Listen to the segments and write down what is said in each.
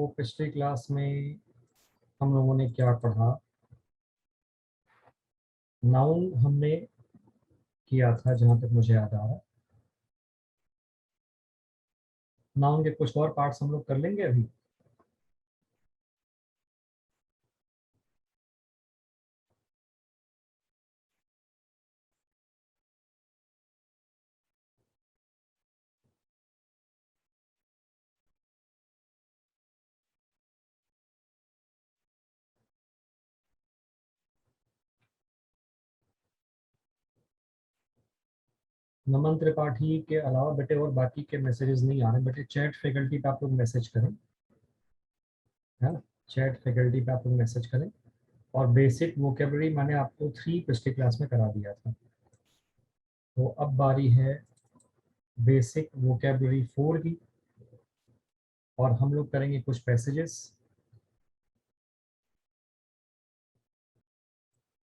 पिछली क्लास में हम लोगों ने क्या पढ़ा? नाउन हमने किया था, जहां तक मुझे याद आ रहा है। नाउन के कुछ और पार्ट्स हम लोग कर लेंगे अभी। नमन त्रिपाठी के अलावा बेटे और बाकी के मैसेजेस नहीं आ रहे बेटे। चैट फैकल्टी पे आप लोग मैसेज करें, है ना? चैट फैकल्टी पे आप लोग मैसेज करें। और बेसिक वोकेबलरी मैंने आपको 3 पिछली क्लास में करा दिया था। तो अब बारी है बेसिक वोकेबलरी 4 की, और हम लोग करेंगे कुछ पैसेजेस।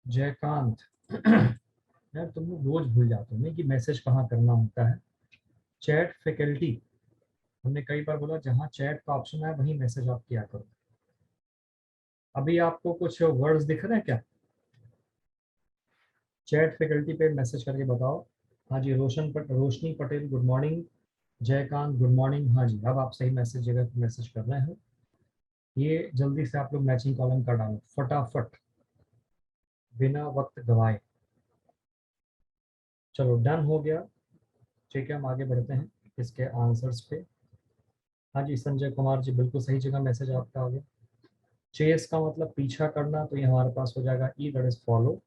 जयकांत यार तुम लोग रोज भूल जाते हो नहीं कि मैसेज कहाँ करना होता है। चैट फैकल्टी, हमने कई बार बोला जहाँ चैट का ऑप्शन है वहीं मैसेज आप किया करो। अभी आपको कुछ वर्ड्स दिख रहे हैं क्या? चैट फैकल्टी पे मैसेज करके बताओ। हाँ जी, Roshni Patel good morning. Jaikant good morning. हाँ जी, अब आप सही मैसेज जगह पे मैसेज कर रहे हो। ये जल्दी से आप लोग मैचिंग कॉलम का डालो फटाफट, बिना वक्त गवाए। चलो डन हो गया। ठीक है, हम आगे बढ़ते हैं इसके आंसर्स पे। हाँ जी संजय कुमार जी, बिल्कुल सही जगह मैसेज आपका आ गया। चेस का मतलब पीछा करना, तो ये हमारे पास हो जाएगा ई, दैट इज फॉलो।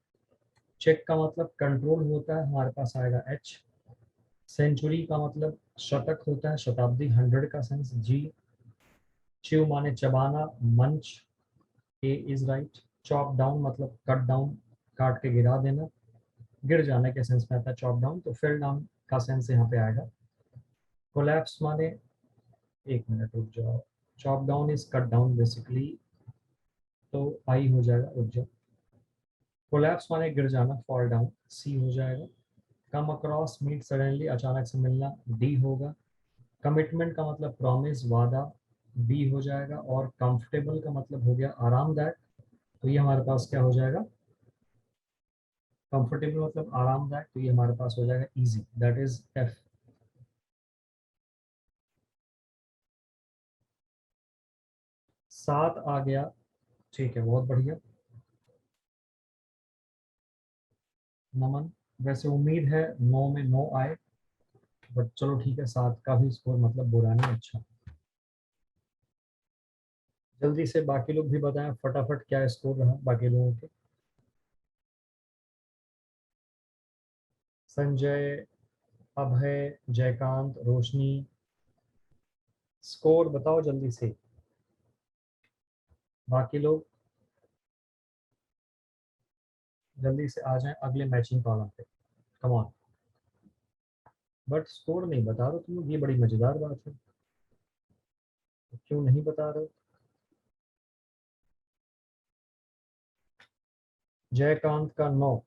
चेक का मतलब कंट्रोल होता है, हमारे पास आएगा एच। सेंचुरी का मतलब शतक होता है, शताब्दी 100 का सेंस जी। च्यू माने चबाना, मंच, ए इज राइट। चॉप डाउन मतलब कट डाउन, काट के गिरा देना। गिर जाने के सेंस में आता है चॉप डाउन, तो फेल डाउन का सेंस यहाँ पे आएगा। कोलैप्स माने, एक मिनट रुक जाओ, chop down is cut down basically, तो आई हो जाएगा, रुक जाओ। कोलैप्स माने गिर जाना, फॉल डाउन, सी हो जाएगा। कम अक्रॉस मीट सडनली, अचानक से मिलना, डी होगा। कमिटमेंट का मतलब प्रॉमिस, वादा, बी हो जाएगा। और कंफर्टेबल का मतलब हो गया आरामदायक, तो ये हमारे पास क्या हो जाएगा? कंफर्टेबल मतलब आरामदायक, तो ये हमारे पास हो जाएगा इजी, दैट इज एफ। 7 आ गया, ठीक है, बहुत बढ़िया नमन। वैसे उम्मीद है 9 में 9 आए, बट चलो ठीक है, 7 का भी स्कोर मतलब बुरा नहीं, अच्छा। जल्दी से बाकी लोग भी बताएं फटाफट क्या स्कोर रहा बाकी लोगों के। संजय, अभय, जयकांत, रोशनी, स्कोर बताओ जल्दी से बाकी लोग। जल्दी से आ जाएं अगले मैचिंग कॉलम पे, कम ऑन। बट स्कोर नहीं बता रहे तुम लोग, ये बड़ी मजेदार बात है। तो क्यों नहीं बता रहे? जयकांत का 9।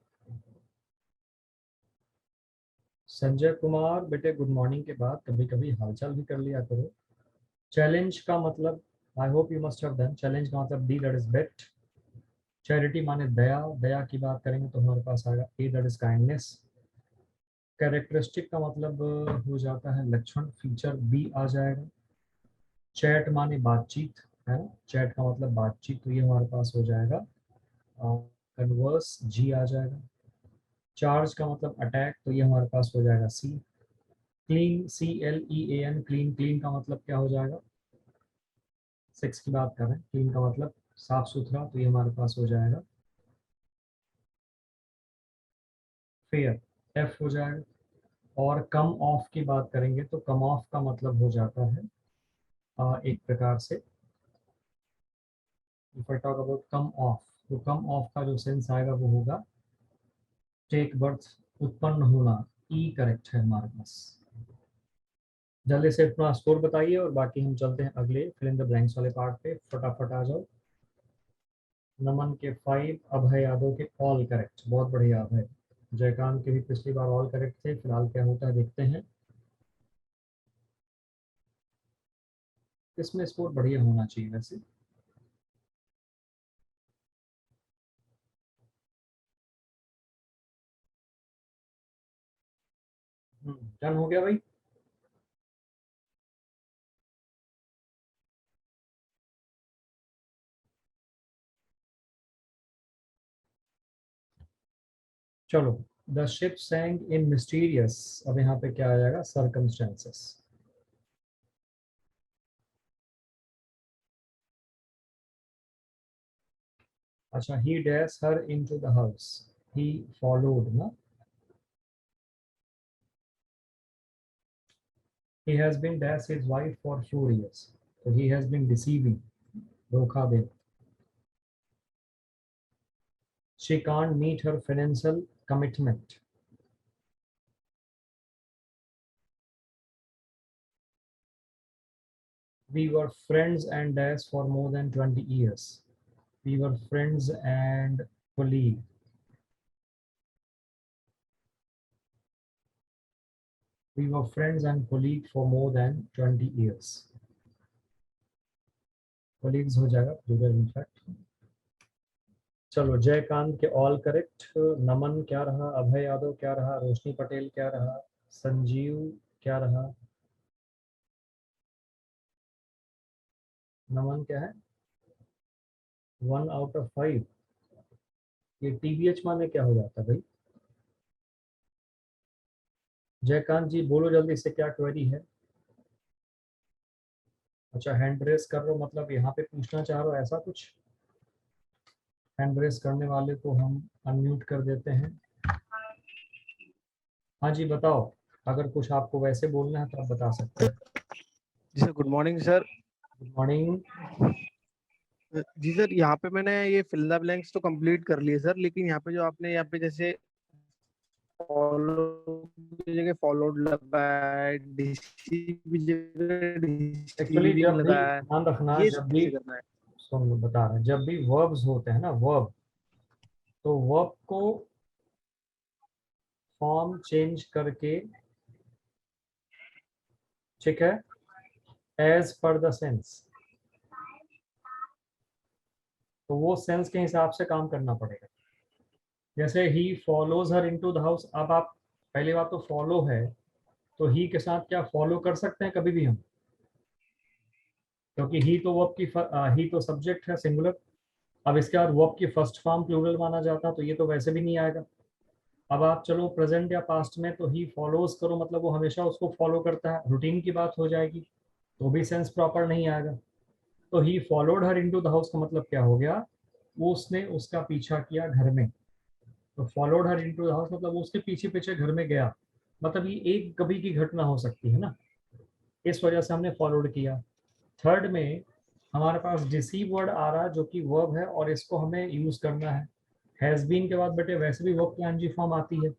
संजय कुमार बेटे, गुड मॉर्निंग के बाद कभी कभी हालचाल भी कर लिया करो। चैलेंज का मतलब, I hope you must have done. Challenge का मतलब डी, दैट इज बेट। चैरिटी माने दया, दया की बात करेंगे तो हमारे पास आएगा ए, दैट इज काइंडनेस। कैरेक्टरिस्टिक का मतलब हो जाता है लक्षण, फीचर, बी आ जाएगा। चैट माने बातचीत, है ना? चैट का मतलब बातचीत, तो ये हमारे पास हो जाएगा कन्वर्स, जी आ जाएगा। चार्ज का मतलब अटैक, तो ये हमारे पास हो जाएगा सी। क्लीन, CLEAN, क्लीन, क्लीन का मतलब क्या हो जाएगा? 6 की बात कर रहे हैं, क्लीन का मतलब साफ सुथरा, तो ये हमारे पास हो जाएगा फेयर, एफ हो जाएगा। और कम ऑफ की बात करेंगे तो कम ऑफ का मतलब हो जाता है एक प्रकार से, if I talk about come of, तो कम ऑफ का जो सेंस आएगा वो होगा टेक बर्थ, उत्पन्न होना। ई करेक्ट है हमारे पास। जल्दी से अपना स्कोर बताइए और बाकी हम चलते हैं अगले फिल इन द ब्लैंक्स वाले पार्ट पे, फटाफट आ जाओ। नमन के 5, अभय यादव के ऑल करेक्ट, बहुत बढ़िया अभय। जयकांत के भी पिछली बार ऑल करेक्ट थे, फिलहाल क्या होता है देखते हैं। इसमें स्कोर बढ़िया होना चाहिए वैसे। डन हो गया भाई। चलो, द शिप सैंक इन मिस्टीरियस, अब यहाँ पे क्या आ जाएगा, सर्कमस्टेंसेस। अच्छा, ही dash her into the house, he followed ना, he has been dash his wife for few years, so he has been deceiving, धोखा दे। she can't meet her financial commitment, we were friends and dash for more than 20 years, we were friends and colleague, we were friends and colleague for more than 20 years, colleagues हो जाएगा plural in fact। चलो, जयकांत के all correct, नमन क्या रहा, अभय यादव क्या रहा, रोशनी पटेल क्या रहा, संजीव क्या रहा, नमन क्या है, 1 आउट ऑफ 5। ये टीबीएच माने क्या हो जाता है भाई? जयकांत जी बोलो जल्दी से, क्या क्वेरी है? अच्छा, हैंड रेस कर रहे हो, मतलब यहाँ पे पूछना चाह रहे हो ऐसा कुछ? हैंड रेस करने वाले को हम अनम्यूट कर देते हैं। हाँ जी बताओ, अगर कुछ आपको वैसे बोलना है तो आप बता सकते हैं। जी sir, good morning sir. Good morning. जी सर, यहाँ पे मैंने ये फिल द ब्लैंक्स तो कंप्लीट कर लिए सर, लेकिन यहाँ पे जो आपने यहाँ पे जैसे फॉलो की जगह फॉलोड लगा है, डिसीव की जगह एक्चुअली डिसीविंग जब भी लगा है, ध्यान रखना, ये जब भी, कैसे करना है? सुन लो बता रहे हैं, जब भी वर्ब्स होते हैं ना, वर्ब, तो वर्ब को फॉर्म चेंज करके, ठीक है, एज पर द सेंस, तो वो सेंस के हिसाब से काम करना पड़ेगा। जैसे he follows her into the house, अब आप पहली बात तो फॉलो है, तो ही के साथ क्या फॉलो कर सकते हैं कभी भी हम? क्योंकि ही तो वर्ब की ही तो सब्जेक्ट है सिंगुलर। अब इसके बाद वर्ब की फर्स्ट फॉर्म प्लूरल माना जाता, तो ये तो वैसे भी नहीं आएगा। अब आप चलो प्रेजेंट या पास्ट में, तो ही फॉलोज करो मतलब वो हमेशा उसको फॉलो करता है, रूटीन की बात हो जाएगी, तो भी सेंस प्रॉपर नहीं आएगा। तो he followed her into the house का मतलब क्या हो गया, वो उसने उसका पीछा किया घर में। तो followed her into the house मतलब वो उसके पीछे पीछे घर में गया, मतलब ये एक कभी की घटना हो सकती है ना, इस वजह से हमने फॉलोड किया। थर्ड में हमारे पास डिसीव वर्ड आ रहा है जो कि वर्ब है, और इसको हमें यूज करना है। हैज बीन के बाद बेटे वैसे भी वर्ब की आईएनजी फॉर्म आती है,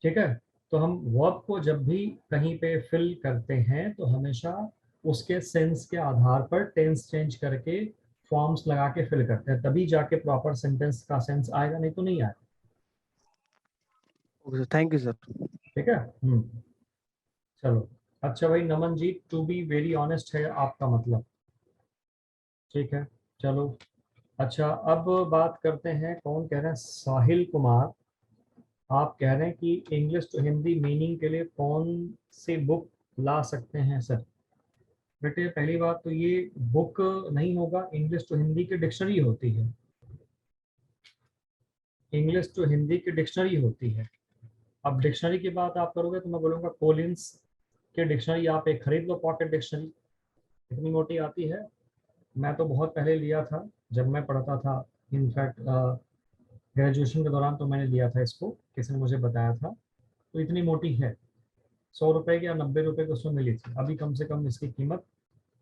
ठीक है। तो हम वर्ब को जब भी कहीं पे फिल करते हैं तो हमेशा उसके सेंस के आधार पर टेंस चेंज करके फॉर्म्स लगा के फिल करते हैं, तभी जाके प्रॉपर सेंटेंस का सेंस आएगा, नहीं तो नहीं आएगा। Okay sir, thank you sir. ठीक है। चलो, अच्छा भाई नमन जी, टू बी वेरी ऑनेस्ट है आपका मतलब, ठीक है। चलो, अच्छा अब बात करते हैं, कौन कह रहे हैं, साहिल कुमार, आप कह रहे हैं कि इंग्लिश टू हिंदी मीनिंग के लिए कौन सी बुक ला सकते हैं सर? बेटे पहली बात तो ये बुक नहीं होगा, इंग्लिश टू हिंदी की डिक्शनरी होती है, इंग्लिश टू हिंदी की डिक्शनरी होती है। अब डिक्शनरी की बात आप करोगे तो मैं बोलूँगा कोलिंस की डिक्शनरी आप एक खरीद लो, पॉकेट डिक्शनरी, इतनी मोटी आती है। मैं तो बहुत पहले लिया था, जब मैं पढ़ता था, इनफैक्ट ग्रेजुएशन के दौरान तो मैंने लिया था इसको, किसी ने मुझे बताया था। तो इतनी मोटी है, 100 रुपए की या 90 रुपए की उसमें मिली थी। अभी कम से कम इसकी कीमत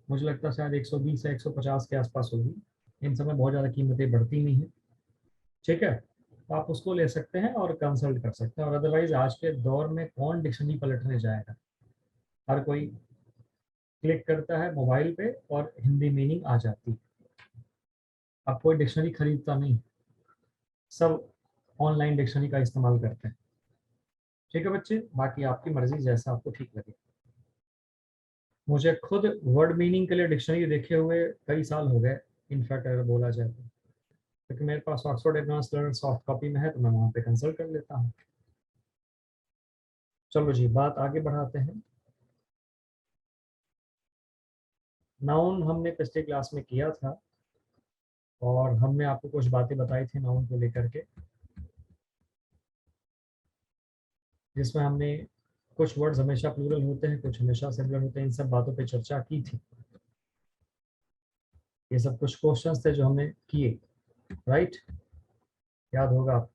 मुझे लगता है शायद 120 या 150 के आसपास होगी। इन समय बहुत ज़्यादा कीमतें बढ़ती नहीं है, ठीक है। तो आप उसको ले सकते हैं और कंसल्ट कर सकते हैं, और अदरवाइज आज के दौर में कौन डिक्शनरी पलटने जाएगा, हर कोई क्लिक करता है मोबाइल पे और हिंदी मीनिंग आ जाती है। अब कोई डिक्शनरी खरीदता नहीं, सब ऑनलाइन डिक्शनरी का इस्तेमाल करते हैं। ठीक है बच्चे, बाकी आपकी मर्जी, जैसा आपको ठीक लगे। मुझे खुद वर्ड मीनिंग के लिए डिक्शनरी देखे हुए कई साल हो गए, इनफैक्ट अगर बोला जाए तो, क्योंकि मेरे पास Oxford advance learner soft copy में है तो मैं वहाँ पे कंसल्ट कर लेता हूँ। चलो जी, बात आगे बढ़ाते हैं। नाउन हमने पिछले क्लास में किया था और हमने आपको कुछ बातें बताई थी नाउन को लेकर के, जिसमें हमने कुछ वर्ड्स हमेशा प्लूरल होते हैं, कुछ हमेशा सिंगुलर होते हैं, इन सब बातों पे चर्चा की थी। ये सब कुछ क्वेश्चंस थे जो हमने किए, राइट? याद होगा आप।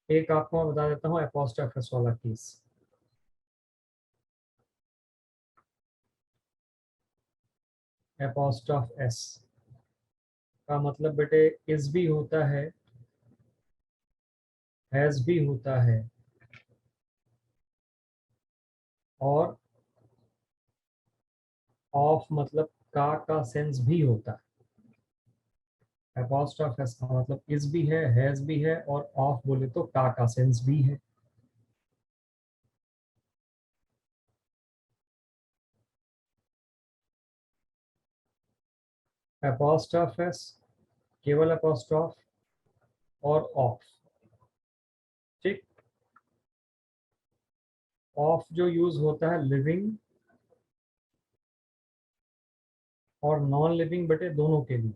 एक आपको मैं बता देता हूँ एपोस्ट्रोफ वाला केस। एपोस्ट्रोफ एस का मतलब बेटे इज भी होता है, हैज भी होता है, और ऑफ मतलब का सेंस भी होता है। एपोस्ट्रोफ एस का मतलब इज भी है, हैज भी है, और ऑफ बोले तो का सेंस भी है। एपोस्ट्रोफ एस, केवल एपोस्ट्रोफ और ऑफ। ठीक, ऑफ जो यूज होता है लिविंग और नॉन लिविंग बेटे दोनों के लिए।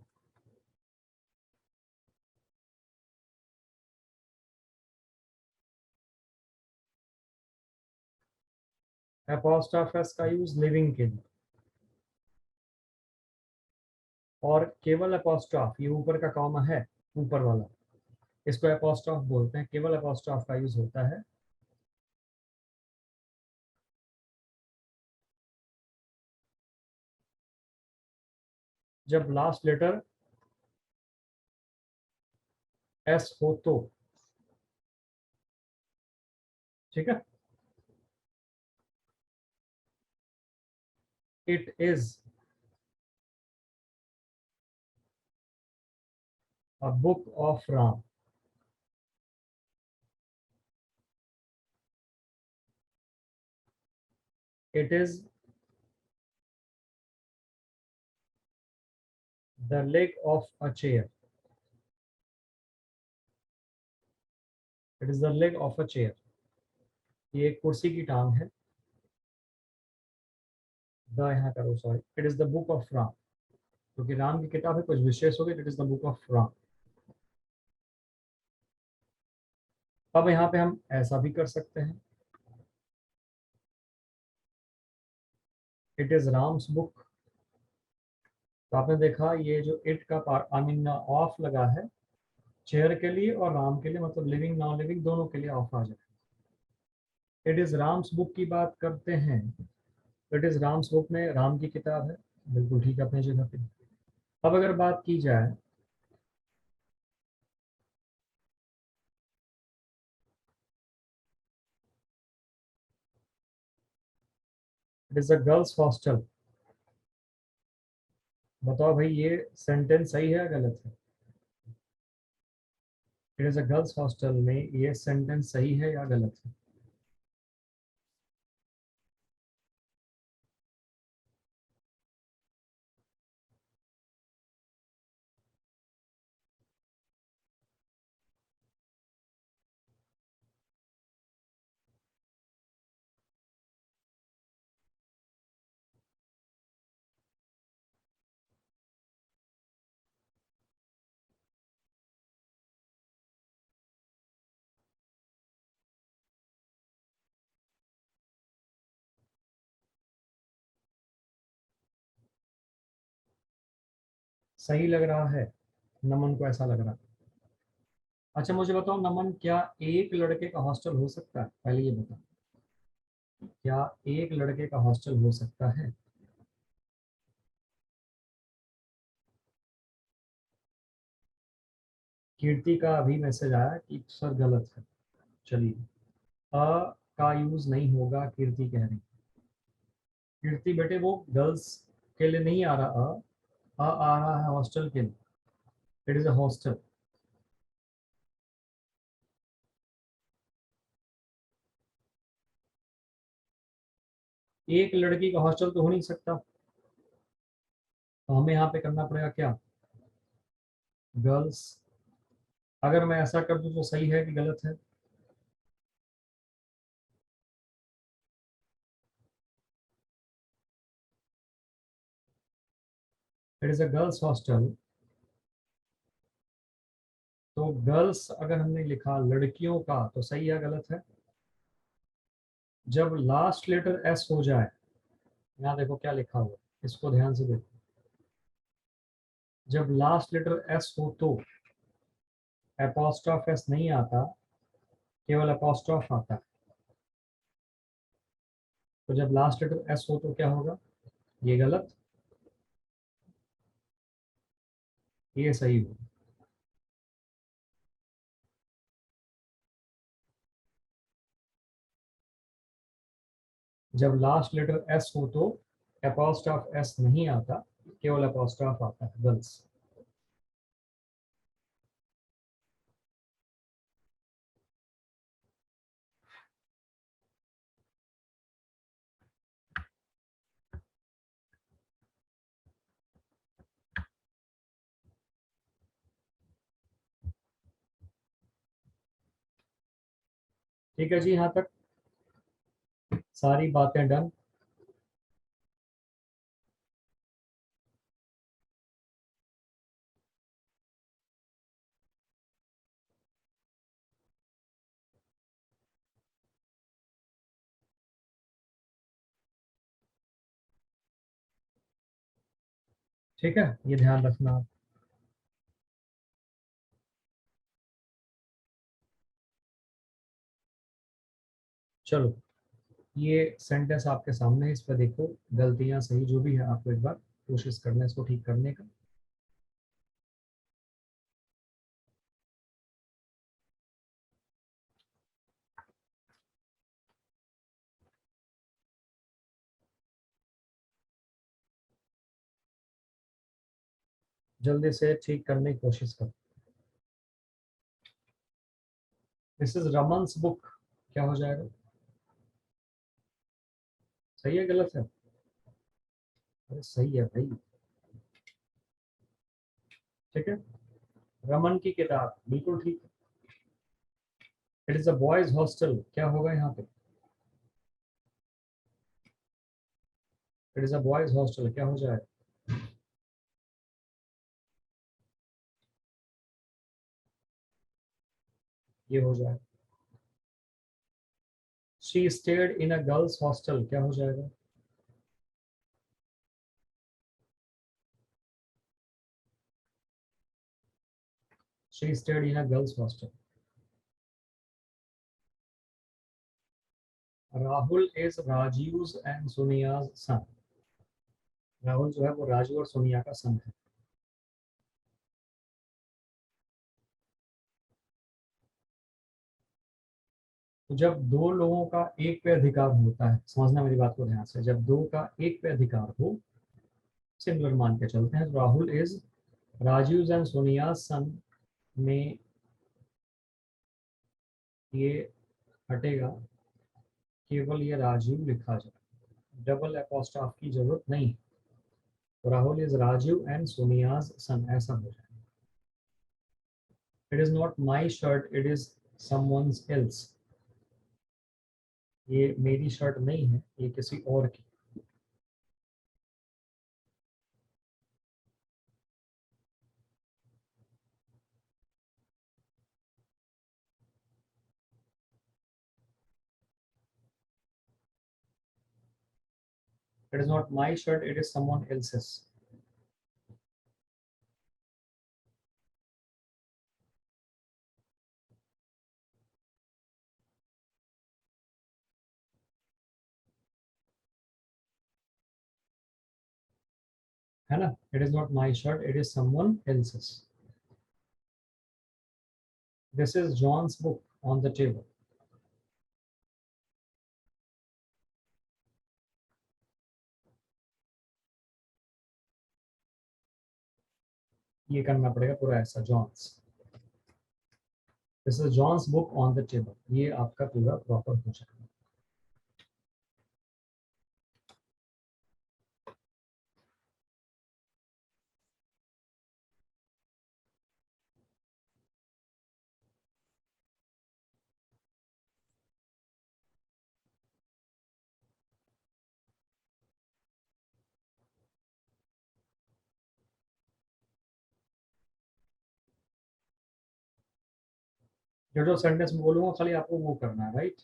एपोस्ट्रोफ एस का यूज लिविंग के लिए, और केवल एपोस्ट्रोफ, ये ऊपर का कॉमा है ऊपर वाला, इसको एपोस्ट्रोफ बोलते हैं। केवल एपोस्ट्रोफ का यूज होता है जब लास्ट लेटर एस हो तो। ठीक है, it is a book of Ram. It is the leg of a chair. It is the leg of a chair, ये एक कुर्सी की टांग है। द यहाँ करो, sorry, it is the book of Ram, क्योंकि राम की किताब है, कुछ विशेष हो गए, it is the book of Ram. अब यहाँ पे हम ऐसा भी कर सकते हैं, इट इज राम्स बुक। तो आपने देखा ये जो इट का पार्ट आई मीन ऑफ लगा है चेयर के लिए और राम के लिए, मतलब लिविंग नॉन लिविंग दोनों के लिए ऑफ आ जाए। इट इज राम्स बुक की बात करते हैं, इट इज राम्स बुक में राम की किताब है, बिल्कुल ठीक है अपनी जगह पे। अब अगर बात की जाए it is a girls hostel, बताओ भाई ये सेंटेंस सही है या गलत है? It is a girls hostel में ये सेंटेंस सही है या गलत है? सही लग रहा है, नमन को ऐसा लग रहा है। अच्छा मुझे बताओ नमन, क्या एक लड़के का हॉस्टल हो सकता है? पहले ये बताओ, क्या एक लड़के का हॉस्टल हो सकता है? कीर्ति का अभी मैसेज आया कि सर गलत है। चलिए, अ का यूज नहीं होगा, कीर्ति कह रही। कीर्ति बेटे वो गर्ल्स के लिए नहीं आ रहा, आ रहा है हॉस्टल के लिए। It is a hostel. एक लड़की का हॉस्टल तो हो नहीं सकता, तो हमें यहाँ पे करना पड़ेगा क्या, गर्ल्स। अगर मैं ऐसा कर दूं तो सही है कि गलत है? It is a girls hostel. तो गर्ल्स अगर हमने लिखा लड़कियों का तो सही है गलत है? जब लास्ट लेटर एस हो जाए, यहाँ देखो क्या लिखा हुआ है, इसको ध्यान से देखो। जब लास्ट लेटर एस हो तो एपोस्ट्रोफ एस नहीं आता, केवल एपोस्ट्रोफ आता है। तो जब लास्ट लेटर एस हो तो क्या होगा, ये गलत, ये सही होगा। जब लास्ट लेटर एस हो तो एपोस्ट्रोफ एस नहीं आता, केवल एपोस्ट्रोफ आता है, गर्ल्स। ठीक है जी, यहाँ तक सारी बातें डन। ठीक है, ये ध्यान रखना आप। चलो, ये सेंटेंस आपके सामने है, इस पर देखो, गलतियां सही जो भी है आपको एक बार कोशिश करना है इसको ठीक करने का। जल्दी से ठीक करने की कोशिश करो। दिस इज रमन्स बुक, क्या हो जाएगा, सही है गलत है? अरे सही है भाई। ठीक है, रमन की किताब बिल्कुल ठीक है। It is a boys hostel, क्या होगा यहाँ पे, it is a boys hostel, क्या हो जाएगा, ये हो जाएगा। She stayed in a girls hostel, क्या हो जाएगा, she stayed in a girls hostel. Rahul is Rajiv and Sonia's son. Rahul जो है वो राजू और सोनिया का सन है। तो जब दो लोगों का एक पे अधिकार होता है, समझना मेरी बात को ध्यान से, जब दो का एक पे अधिकार हो, सिमिलर मान के चलते हैं, तो राहुल इज राजीव एंड सोनिया सन में ये हटेगा, केवल ये राजीव लिखा जाए, डबल एपोस्ट्रोफ की जरूरत नहीं। तो Rahul is Rajiv and Sonia's son, ऐसा हो जाए। It is not my shirt, it is someone's else. ये मेरी शर्ट नहीं है, ये किसी और की। It is not my shirt, it is someone else's. है ना, it is not my shirt, it is someone else's. This is John's book on the table. ये करना पड़ेगा पूरा ऐसा, John's, this is John's book on the table, ये आपका पूरा प्रॉपर हो जाएगा। जो जो सेंटेंस में बोलूंगा खाली आपको वो करना है, राइट।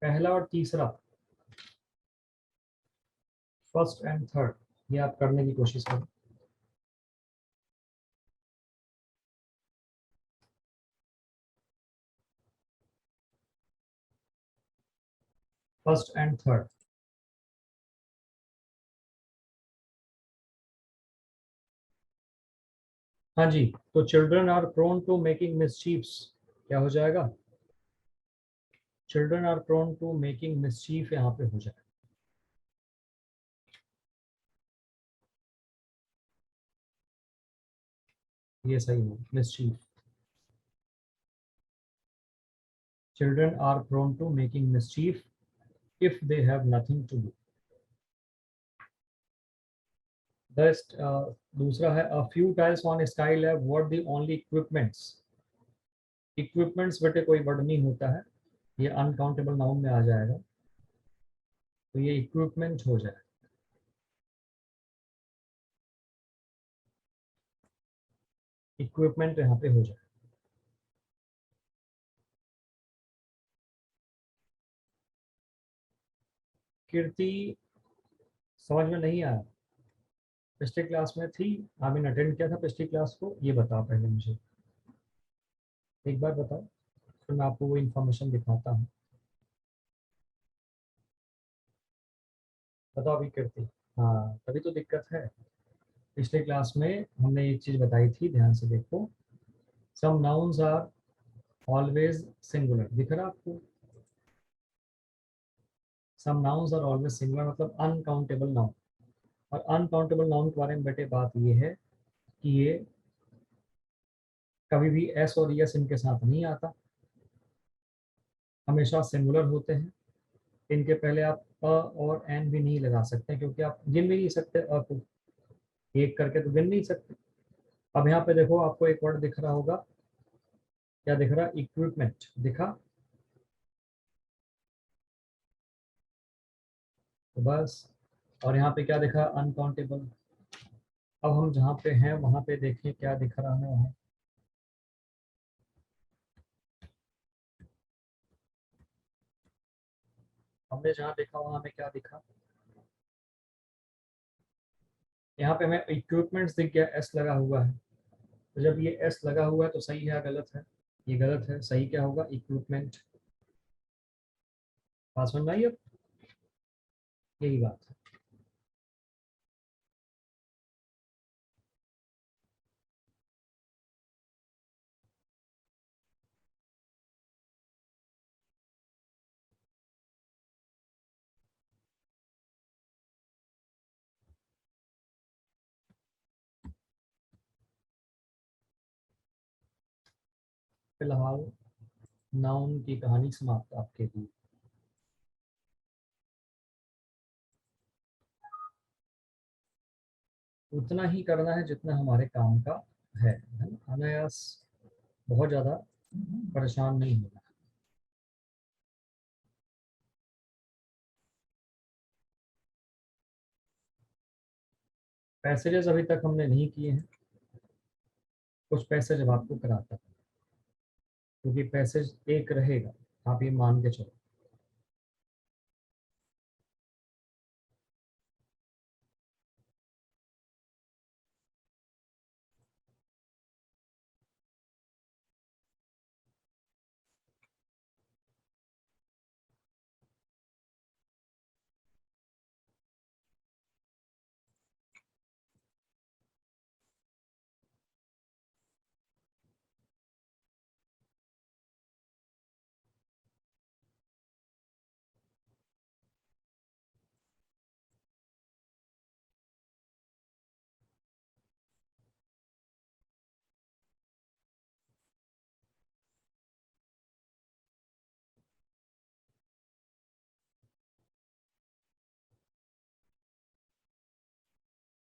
पहला और तीसरा, फर्स्ट एंड थर्ड, ये आप करने की कोशिश करें। First and third. हाँ जी, तो children are prone to making mischiefs, क्या हो जाएगा? Children are prone to making mischief यहाँ पे हो जाएगा। ये सही है, mischief. Children are prone to making mischief if they have nothing to do. Best, दूसरा है a few tiles on Skylab were the only equipments. Equipments बेटे कोई वर्ड नहीं होता है, ये अनकाउंटेबल नाउन में आ जाएगा, तो ये इक्विपमेंट हो जाएगा। इक्विपमेंट यहाँ पे हो जाएगा। कीर्ति, समझ में नहीं आया? पिछले क्लास में थी, आपने अटेंड किया था पिछली क्लास को? ये बताओ पहले मुझे, एक बार बताओ, फिर मैं आपको वो इन्फॉर्मेशन दिखाता हूँ। बताओ अभी कीर्ति। हाँ, तभी तो दिक्कत है। पिछले क्लास में हमने एक चीज बताई थी, ध्यान से देखो। Some nouns are always singular, दिख रहा आपको? Some nouns are always singular मतलब अनकाउंटेबल नाउन। और अनकाउंटेबल नाउन के बारे में बेटे बात ये है कि ये कभी भी एस और यस इनके साथ नहीं आता, हमेशा सिंगुलर होते हैं। इनके पहले आप अ और एन भी नहीं लगा सकते, क्योंकि आप गिन भी नहीं सकते अ को, एक करके तो गिन नहीं सकते। अब यहाँ पे देखो, आपको एक वर्ड दिख रहा होगा, क्या दिख रहा? इक्विपमेंट दिखा, तो बस। और यहाँ पे क्या दिखा? अनकाउंटेबल। अब हम जहाँ पे हैं वहां पे देखें क्या दिख रहा है वहाँ। हमने जहाँ देखा वहां हमें क्या दिखा? यहाँ पे हमें इक्विपमेंट्स दिख गया, एस लगा हुआ है। तो जब ये एस लगा हुआ है तो सही है या गलत है? ये गलत है, सही क्या होगा? इक्विपमेंट। बात समझ में आई अब? यही बात है। फिलहाल नाउन की कहानी समाप्त आपके लिए। उतना ही करना है जितना हमारे काम का है ना? अनायास, बहुत ज्यादा परेशान नहीं होना। पैसेजेस अभी तक हमने नहीं किए हैं, कुछ पैसेज अब आपको कराता है, क्योंकि पैसेज एक रहेगा, आप ये मान के चलो।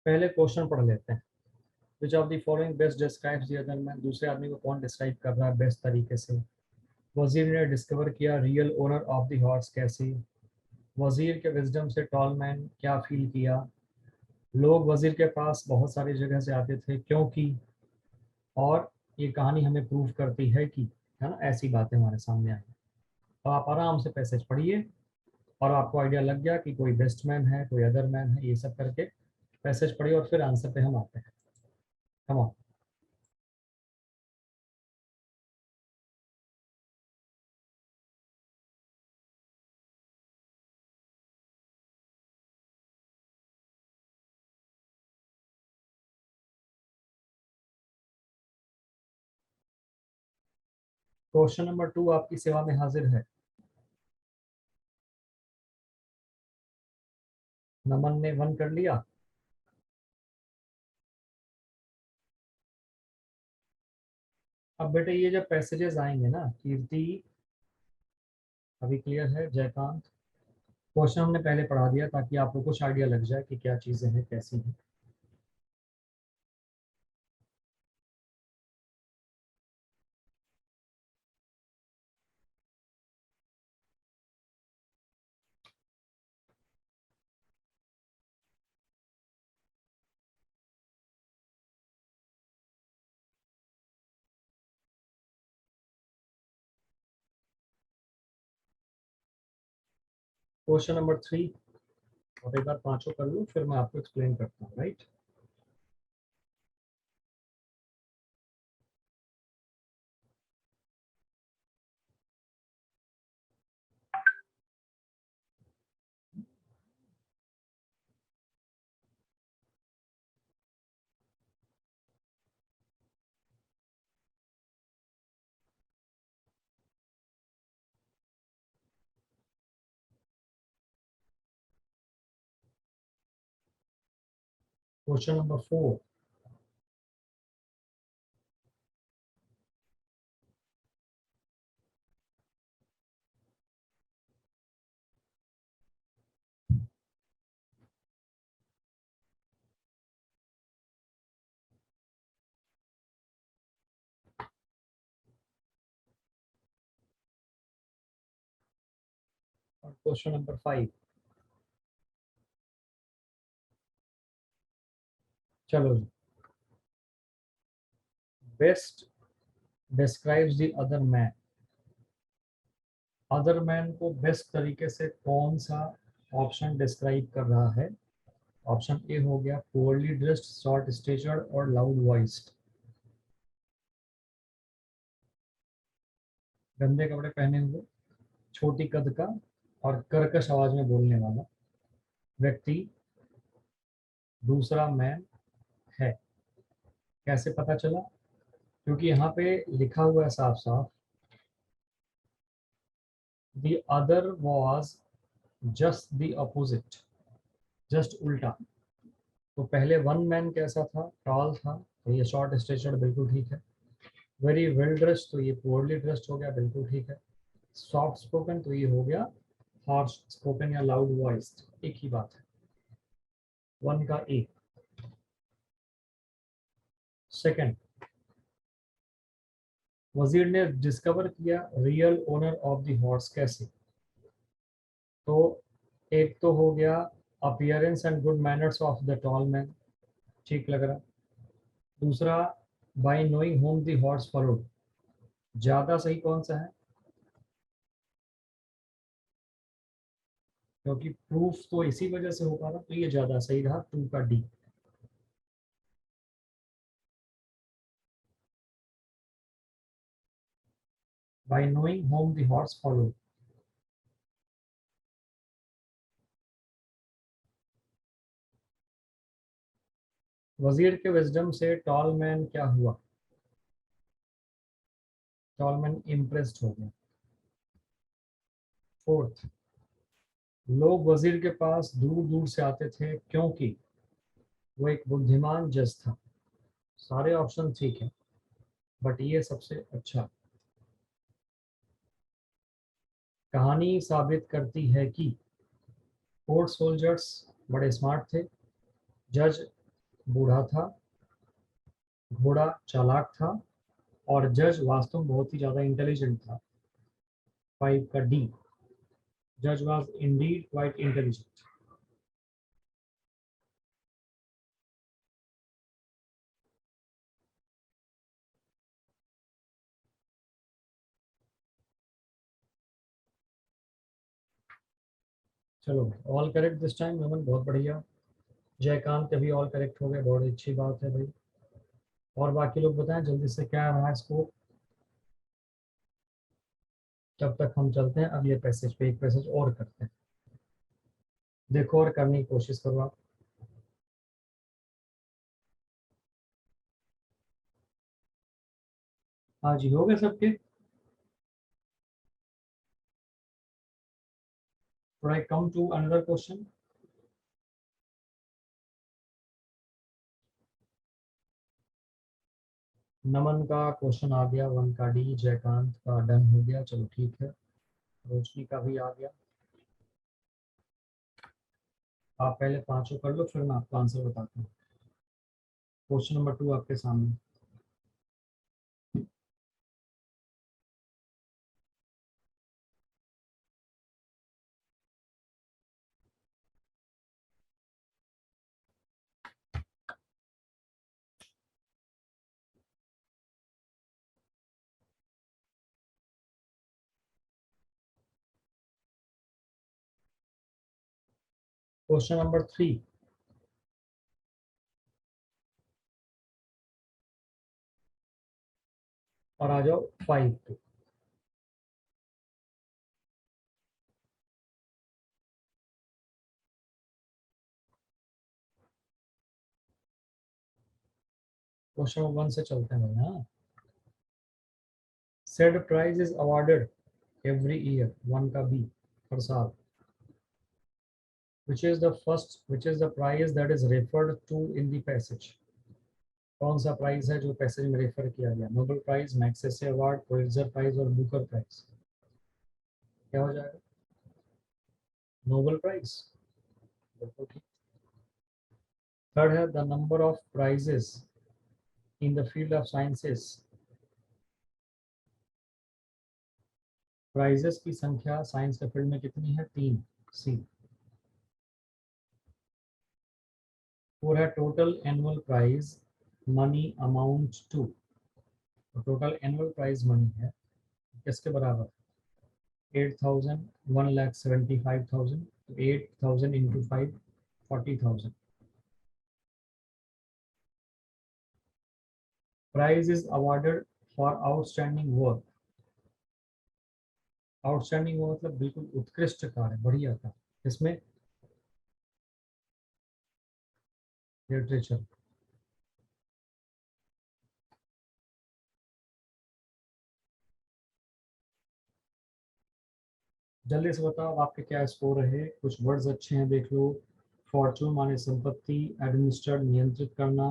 पहले क्वेश्चन पढ़ लेते हैं। Which of the following best describes the other man, दूसरे आदमी को कौन डिस्क्राइब कर रहा है बेस्ट तरीके से। वजीर ने डिस्कवर किया real owner of the horse कैसे। वजीर के विजडम से टॉल मैन क्या फील किया। लोग वजीर के पास बहुत सारी जगह से आते थे क्योंकि। और ये कहानी हमें प्रूव करती है कि, है ना, ऐसी बातें हमारे सामने आई। तो आप आराम से पैसेज पढ़िए और आपको आइडिया लग गया कि कोई बेस्ट मैन है, कोई अदर मैन है, ये सब करके पैसेज पढ़िए और फिर आंसर पे हम आते हैं। Come on. क्वेश्चन नंबर 2 आपकी सेवा में हाजिर है। नमन ने 1 कर लिया। अब बेटे ये जब पैसेजेस आएंगे ना, कीर्ति अभी क्लियर है, जयकांत, क्वेश्चन हमने पहले पढ़ा दिया ताकि आपको कुछ आइडिया लग जाए कि क्या चीजें हैं, कैसी हैं। क्वेश्चन नंबर 3, और एक बार पांचों कर लूँ फिर मैं आपको एक्सप्लेन करता हूँ, राइट। क्वेश्चन नंबर 4, और क्वेश्चन नंबर 5। चलो जी। Best describes the other man, other man को बेस्ट तरीके से कौन सा ऑप्शन डिस्क्राइब कर रहा है। ऑप्शन ए हो गया पुअरली ड्रेस्ड, शॉर्ट स्टेचर्ड और लाउड वॉइस्ड। गंदे कपड़े पहने हुए, छोटी कद का और कर्कश आवाज में बोलने वाला व्यक्ति दूसरा मैन है। कैसे पता चला? क्योंकि यहाँ पे लिखा हुआ है साफ साफ, the other was just the opposite, just उल्टा। तो पहले वन मैन कैसा था? टॉल था, तो ये शॉर्ट स्टेचर्ड बिल्कुल ठीक है। वेरी वेल ड्रेस्ड, तो ये पोअरली ड्रेस्ड हो गया, बिल्कुल ठीक है। सॉफ्ट स्पोकन, तो ये हो गया हार्श स्पोकन या लाउड वॉइस्ड, एक ही बात है। 1 का ए। सेकंड, वजीर ने डिस्कवर किया real owner of the horse कैसे। तो एक तो हो गया appearance and good manners of the tall man, ठीक लग रहा। दूसरा, bye knowing home the horse followed, ज्यादा सही कौन सा है? क्योंकि प्रूफ तो इसी वजह से हो पा रहा, तो ये ज्यादा सही रहा, 2 का D. Bye knowing home the horse followed. वजीर के विजडम से टॉल मैन क्या हुआ? टॉल मैन इम्प्रेस्ड हो गया। फोर्थ, लोग वजीर के पास दूर दूर से आते थे क्योंकि वो एक बुद्धिमान जज था। सारे ऑप्शन ठीक है, बट ये सबसे अच्छा। कहानी साबित करती है कि फोर्ट सोल्जर्स बड़े स्मार्ट थे, जज बूढ़ा था, घोड़ा चालाक था, और जज वास्तव में बहुत ही ज्यादा इंटेलिजेंट था। 5 का डी, जज वाज इंडीड क्वाइट इंटेलिजेंट। चलो, ऑल करेक्ट दिस टाइम नमन, बहुत बढ़िया। जयकांत कभी ऑल करेक्ट हो गए, बहुत अच्छी बात है भाई। और बाकी लोग बताएं जल्दी से क्या रहा स्कोर। तब तक हम चलते हैं अब ये पैसेज पे, एक पैसेज और करते हैं। देखो और करने की कोशिश करो आप। हाँ जी, हो गए सबके। Should I come to another question? नमन का क्वेश्चन आ गया, 1 का डी, जयकांत का डन हो गया, चलो ठीक है। रोशनी का भी आ गया। आप पहले पांचों कर लो, फिर मैं आपको आंसर बताता हूँ। क्वेश्चन नंबर 2 आपके सामने। क्वेश्चन नंबर 3, और आ जाओ 5 पे। क्वेश्चन नंबर 1 से चलते हैं भाई। हाँ, said prize is awarded every year, 1 का बी, हर साल। which is the prize that is referred to in the passage? कौन सा प्राइज है जो पैसेज में रेफर किया गया? Nobel prize, Magsaysay award, Pulitzer prize और बुकर प्राइज। क्या हो जाएगा? नोबेल प्राइज, बिल्कुल ठीक। थर्ड है the number of prizes in the field of sciences. Prizes की संख्या साइंस के फील्ड में कितनी है? 3, सी। 4 है total annual prize money amount to. Total annual prize money है किसके बराबर? 8,000, 1,75,000, 8,000 into 5, 40,000। Prize is awarded for outstanding work. Outstanding work मतलब बिल्कुल उत्कृष्ट कार्य, बढ़िया था। इसमें लिटरेचर। जल्दी से बताओ आपके क्या स्कोर रहे। कुछ वर्ड्स अच्छे हैं, देख लो। फॉर्चून माने संपत्ति, एडमिनिस्ट्रेट नियंत्रित करना,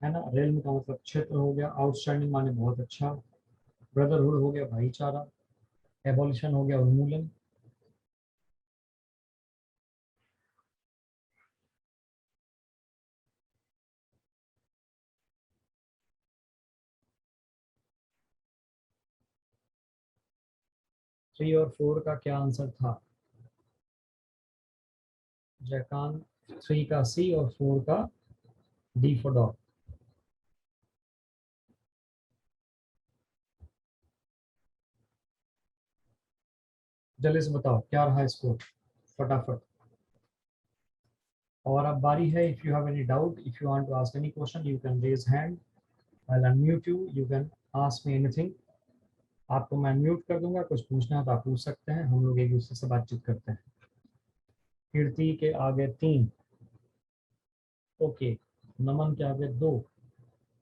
है ना। रेलम का मतलब क्षेत्र हो गया। आउटस्टैंडिंग माने बहुत अच्छा। ब्रदरहुड हो गया भाईचारा। एबॉलिशन हो गया उन्मूलन। थ्री और 4 का क्या आंसर था? जयकांत, 3 का सी और 4 का डी फॉर डॉग। जल्दी से बताओ क्या रहा स्कोर, फटाफट। और अब बारी है, if you have any doubt, if you want to ask any question, you can raise hand, I will unmute you, you can ask me anything. आपको मैं म्यूट कर दूंगा, कुछ पूछना है तो आप पूछ सकते हैं, हम लोग एक दूसरे से बातचीत करते हैं। कीर्ति के आगे 3, ओके। नमन के आगे 2,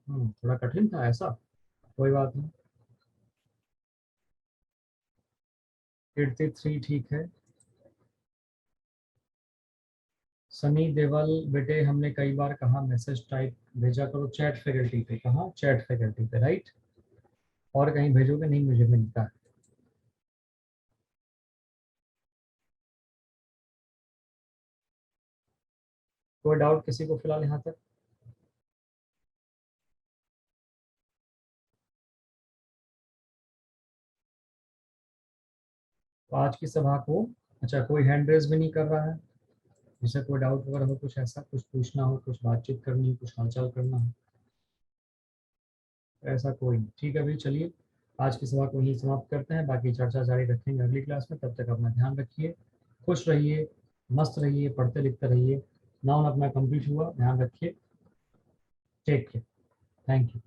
थोड़ा कठिन था ऐसा, कोई बात नहीं। कीर्ति 3 ठीक है। सनी देवल, बेटे हमने कई बार कहा मैसेज टाइप भेजा करो चैट फैकल्टी पे। कहा? चैट फैकल्टी पे, राइट। और कहीं भेजोगे? नहीं, मुझे मिलता है। कोई डाउट किसी को फिलहाल यहाँ तक? तो आज की सभा को, अच्छा कोई हैंड रेज भी नहीं कर रहा है, जैसे कोई डाउट वगैरह हो, कुछ ऐसा कुछ पूछना हो, कुछ बातचीत करनी हो, कुछ हालचाल करना हो, ऐसा कोई नहीं। ठीक है भाई, चलिए आज की सभा को यही समाप्त करते हैं, बाकी चर्चा जारी रखेंगे अगली क्लास में। तब तक अपना ध्यान रखिए, खुश रहिए, मस्त रहिए, पढ़ते लिखते रहिए। नाउन अपना कंप्लीट हुआ, ध्यान रखिए। Take care, thank you.